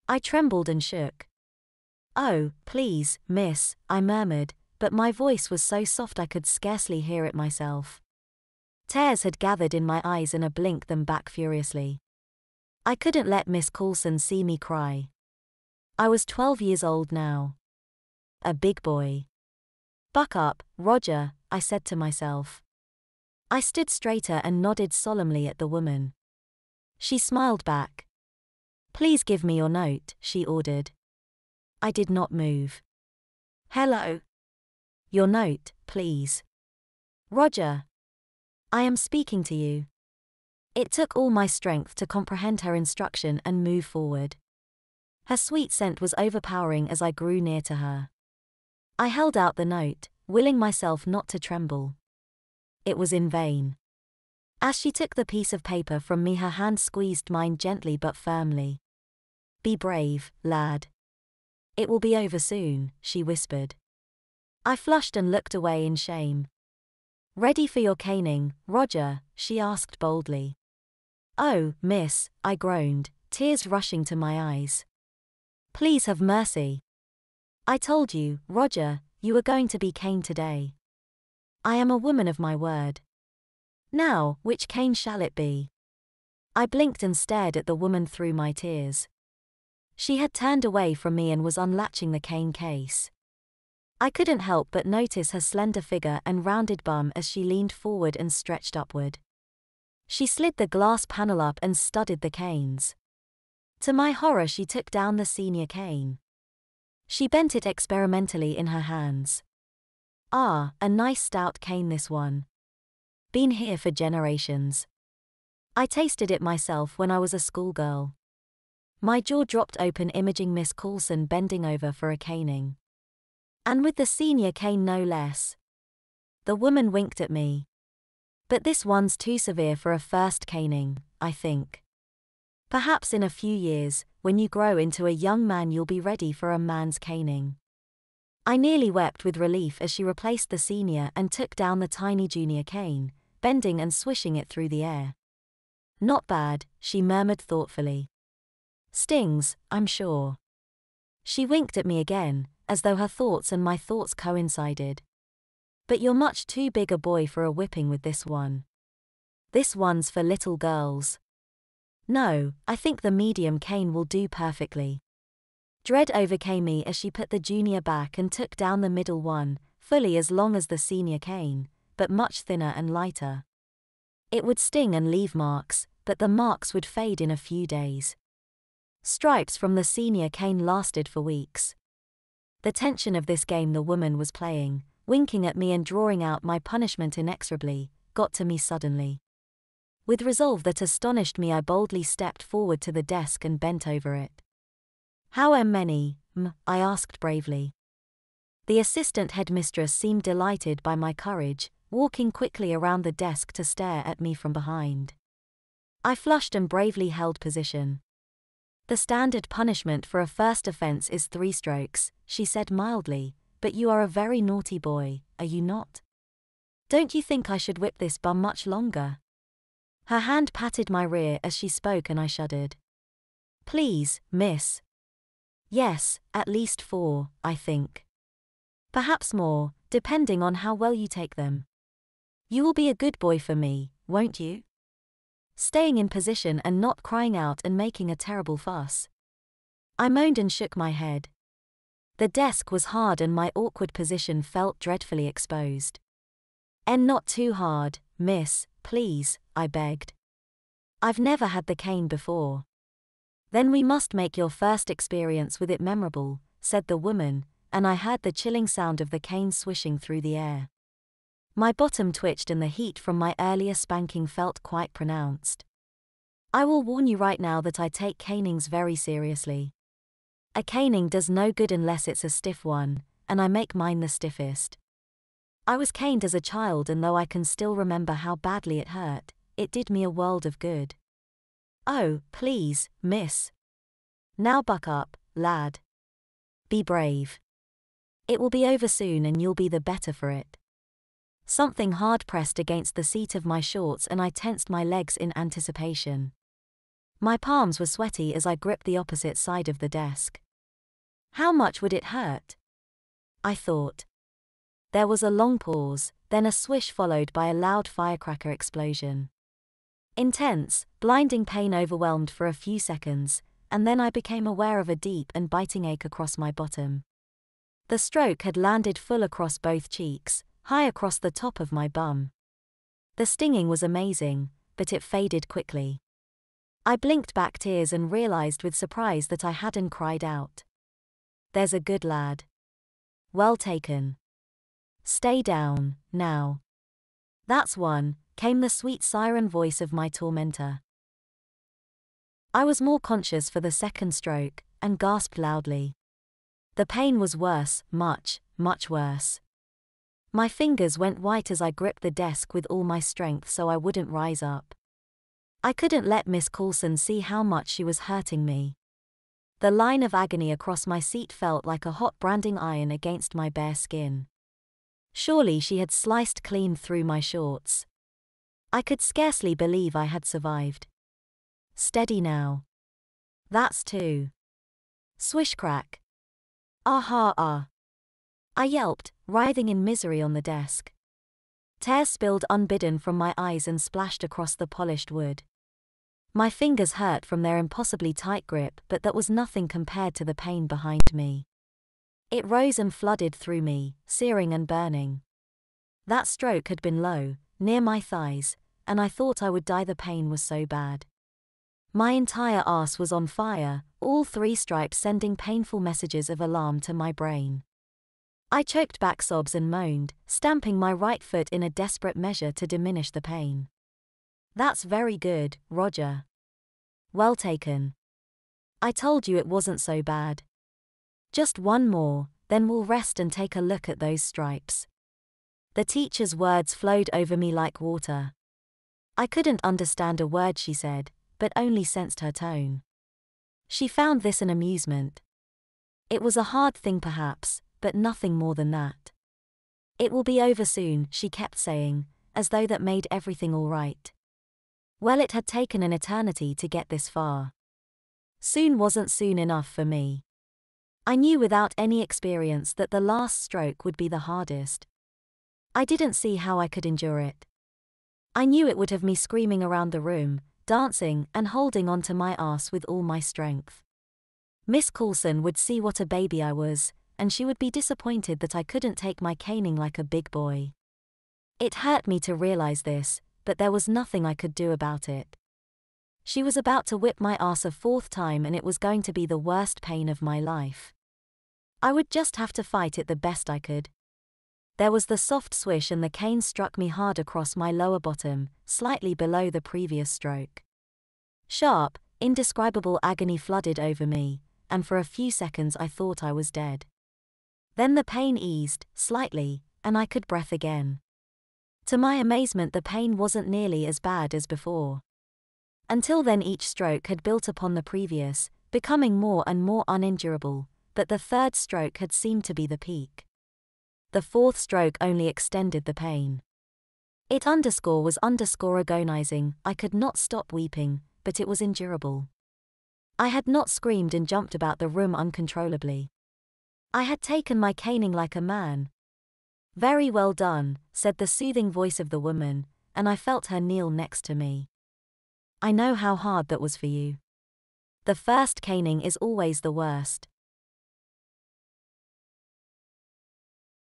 I trembled and shook. "Oh, please, miss," I murmured, but my voice was so soft I could scarcely hear it myself. Tears had gathered in my eyes and I blinked them back furiously. I couldn't let Miss Caulsan see me cry. I was 12 years old now. A big boy. "Buck up, Roger," I said to myself. I stood straighter and nodded solemnly at the woman. She smiled back. "Please give me your note," she ordered. I did not move. "Hello. Your note, please." "Roger. I am speaking to you." It took all my strength to comprehend her instruction and move forward. Her sweet scent was overpowering as I grew near to her. I held out the note, willing myself not to tremble. It was in vain. As she took the piece of paper from me, her hand squeezed mine gently but firmly. "Be brave, lad. It will be over soon," she whispered. I flushed and looked away in shame. "Ready for your caning, Roger?" she asked boldly. "Oh, miss," I groaned, tears rushing to my eyes. "Please have mercy. I told you, Roger, you were going to be caned today. I am a woman of my word. Now, which cane shall it be?" I blinked and stared at the woman through my tears. She had turned away from me and was unlatching the cane case. I couldn't help but notice her slender figure and rounded bum as she leaned forward and stretched upward. She slid the glass panel up and studied the canes. To my horror, she took down the senior cane. She bent it experimentally in her hands. "Ah, a nice stout cane this one. Been here for generations. I tasted it myself when I was a schoolgirl." My jaw dropped open, imaging Miss Caulsan bending over for a caning. And with the senior cane no less. The woman winked at me. "But this one's too severe for a first caning, I think. Perhaps in a few years, when you grow into a young man, you'll be ready for a man's caning." I nearly wept with relief as she replaced the senior and took down the tiny junior cane, bending and swishing it through the air. "Not bad," she murmured thoughtfully. "Stings, I'm sure." She winked at me again, as though her thoughts and my thoughts coincided. "But you're much too big a boy for a whipping with this one. This one's for little girls." "No, I think the medium cane will do perfectly." Dread overcame me as she put the junior back and took down the middle one, fully as long as the senior cane, but much thinner and lighter. It would sting and leave marks, but the marks would fade in a few days. Stripes from the senior cane lasted for weeks. The tension of this game the woman was playing, winking at me and drawing out my punishment inexorably, got to me suddenly. With resolve that astonished me, I boldly stepped forward to the desk and bent over it. "How many, I asked bravely. The assistant headmistress seemed delighted by my courage, walking quickly around the desk to stare at me from behind. I flushed and bravely held position. "The standard punishment for a first offense is 3 strokes, she said mildly, "but you are a very naughty boy, are you not? Don't you think I should whip this bum much longer?" Her hand patted my rear as she spoke and I shuddered. "Please, miss." "Yes, at least 4, I think. Perhaps more, depending on how well you take them. You will be a good boy for me, won't you? Staying in position and not crying out and making a terrible fuss." I moaned and shook my head. The desk was hard and my awkward position felt dreadfully exposed. "And not too hard, miss, please," I begged. "I've never had the cane before." "Then we must make your first experience with it memorable," said the woman, and I heard the chilling sound of the cane swishing through the air. My bottom twitched and the heat from my earlier spanking felt quite pronounced. I will warn you right now that I take canings very seriously. A caning does no good unless it's a stiff one, and I make mine the stiffest. I was caned as a child, and though I can still remember how badly it hurt, it did me a world of good. "Oh, please, miss. Now buck up, lad. Be brave. It will be over soon and you'll be the better for it." Something hard pressed against the seat of my shorts and I tensed my legs in anticipation. My palms were sweaty as I gripped the opposite side of the desk. How much would it hurt? I thought. There was a long pause, then a swish followed by a loud firecracker explosion. Intense, blinding pain overwhelmed for a few seconds, and then I became aware of a deep and biting ache across my bottom. The stroke had landed full across both cheeks, high across the top of my bum. The stinging was amazing, but it faded quickly. I blinked back tears and realized with surprise that I hadn't cried out. There's a good lad. Well taken. Stay down, now. That's one, came the sweet siren voice of my tormentor. I was more conscious for the second stroke, and gasped loudly. The pain was worse, much, much worse. My fingers went white as I gripped the desk with all my strength so I wouldn't rise up. I couldn't let Miss Caulsan see how much she was hurting me. The line of agony across my seat felt like a hot branding iron against my bare skin. Surely she had sliced clean through my shorts. I could scarcely believe I had survived. Steady now. That's two. Swish crack. Ah. I yelped, writhing in misery on the desk. Tears spilled unbidden from my eyes and splashed across the polished wood. My fingers hurt from their impossibly tight grip, but that was nothing compared to the pain behind me. It rose and flooded through me, searing and burning. That stroke had been low, near my thighs, and I thought I would die. The pain was so bad. My entire arse was on fire, all three stripes sending painful messages of alarm to my brain. I choked back sobs and moaned, stamping my right foot in a desperate measure to diminish the pain. That's very good, Roger. Well taken. I told you it wasn't so bad. Just one more, then we'll rest and take a look at those stripes. The teacher's words flowed over me like water. I couldn't understand a word she said, but only sensed her tone. She found this an amusement. It was a hard thing perhaps, but nothing more than that. It will be over soon, she kept saying, as though that made everything all right. Well, it had taken an eternity to get this far. Soon wasn't soon enough for me. I knew without any experience that the last stroke would be the hardest. I didn't see how I could endure it. I knew it would have me screaming around the room, dancing and holding onto my arse with all my strength. Miss Caulsan would see what a baby I was, and she would be disappointed that I couldn't take my caning like a big boy. It hurt me to realize this, but there was nothing I could do about it. She was about to whip my arse a fourth time and it was going to be the worst pain of my life. I would just have to fight it the best I could. There was the soft swish and the cane struck me hard across my lower bottom, slightly below the previous stroke. Sharp, indescribable agony flooded over me, and for a few seconds I thought I was dead. Then the pain eased, slightly, and I could breathe again. To my amazement, the pain wasn't nearly as bad as before. Until then each stroke had built upon the previous, becoming more and more unendurable, but the third stroke had seemed to be the peak. The fourth stroke only extended the pain. It was agonizing. I could not stop weeping, but it was endurable. I had not screamed and jumped about the room uncontrollably. I had taken my caning like a man. Very well done, said the soothing voice of the woman, and I felt her kneel next to me. I know how hard that was for you. The first caning is always the worst.